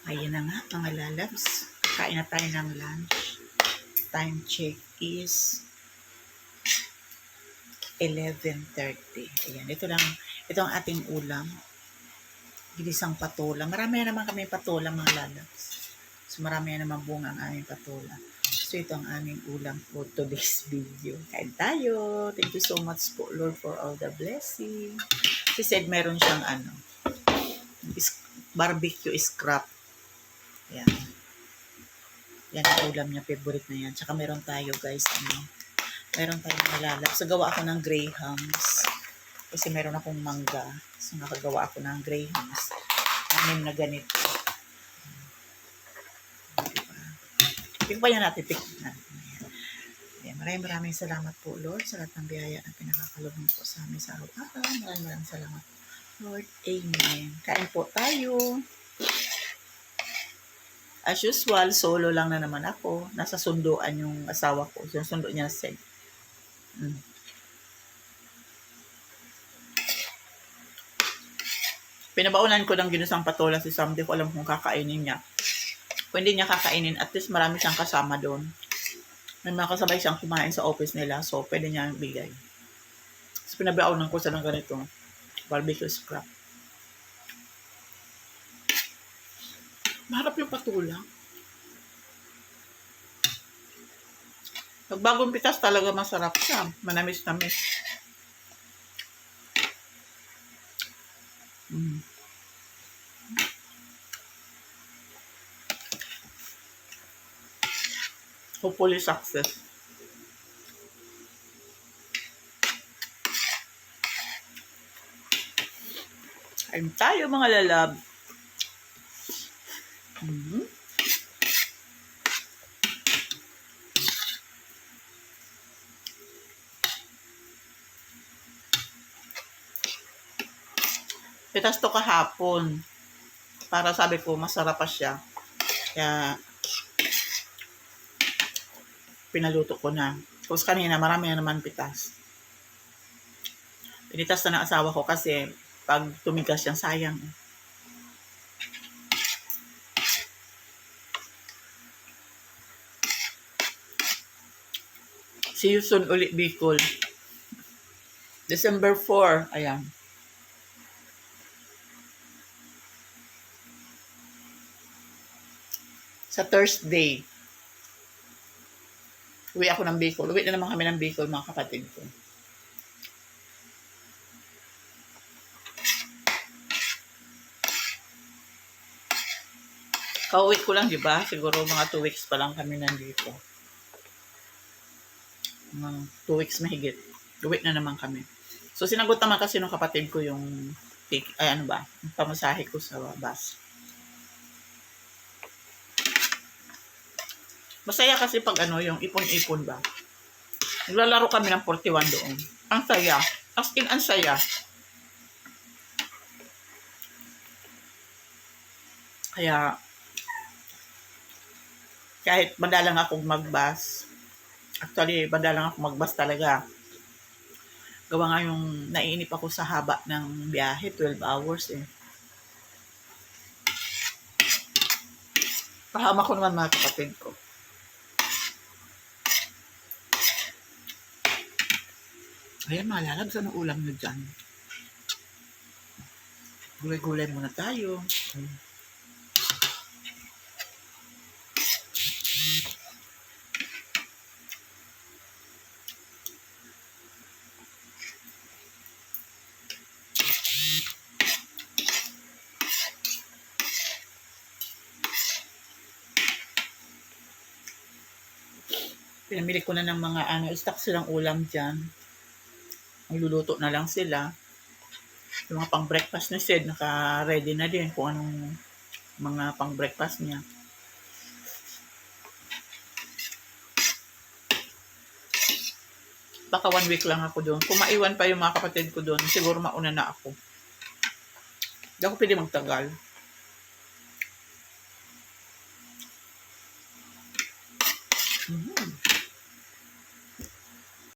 Ayan na nga mga lalabs. Kain na tayo ng lunch. Time check is 11:30. Ayan, ito ang ating ulam. Ginisang patola. Marami na naman kami patola mga lalabs. So marami na naman bunga ang aming patola. So ito ang aming ulam for today's video. Kain tayo. Thank you so much po Lord for all the blessing. She said meron siyang barbecue scrap. Yan. Yan ang ulam niya. Favorite na yan. Tsaka meron tayo guys. Meron tayong malalap. So gawa ako ng grahams. Kasi meron akong mangga. So nakagawa ako ng grahams. Anim na ganito. Diba? Tingnan natin. Maraming salamat po Lord sa lahat ng biyaya na pinakakaloob po sa amin sa araw-araw. Maraming salamat Lord. Amen. Kain po tayo. As usual, solo lang na naman ako. Nasa sunduan yung asawa ko. Yung sundo niya sa Pinabaunan ko ng ginusang patola si Sam. Di ko alam kung kakainin niya. Kung hindi niya kakainin, at least marami siyang kasama doon. May mga kasabay siyang kumain sa office nila. So, pwede niya bigay. So, pinabaunan ko siya ng ganito. Barbecue scrap. Maharap yung patola. Pag bagong pitas talaga masarap siya. Manamis-namis. Hopefully success. Kain tayo mga lalab. Pitas to kahapon. Para sabi ko, masarap pa siya. Kaya, pinaluto ko na. Tapos kanina, marami na naman pitas. Pinitas na ng asawa ko kasi, pag tumigas yan, sayang. See you soon ulit, Bicol. December 4. Ayan. Sa Thursday. Uwi ako ng Bicol. Uwi na naman kami ng Bicol, mga kapatid ko. Kauwi ko lang, di ba? Siguro mga 2 weeks pa lang kami nandito. Mga 2 weeks mahigit. Uwi na naman kami. So, sinagot naman kasi ng kapatid ko yung yung pamasahe ko sa bus. Masaya kasi pag yung ipon-ipon ba. Naglalaro kami ng 41 doon. Ang saya. As in, ang saya. Kaya, kahit madalang akong mag-bus, actually, madalang akong mag-bus talaga. Gawa nga yung naiinip ako sa haba ng biyahe, 12 hours eh. Pahama ko naman mga kapatid ko. Ayan mga lalab, saan ang ulam nyo dyan? Gulay-gulay muna tayo. Pinamili ko na ng mga stock silang ulam dyan. Magluluto na lang sila. Yung mga pang-breakfast ni Sid, naka-ready na din kung anong mga pang-breakfast niya. Baka 1 week lang ako doon. Kung maiwan pa yung mga kapatid ko doon, siguro mauna na ako. Hindi ako pwede magtagal.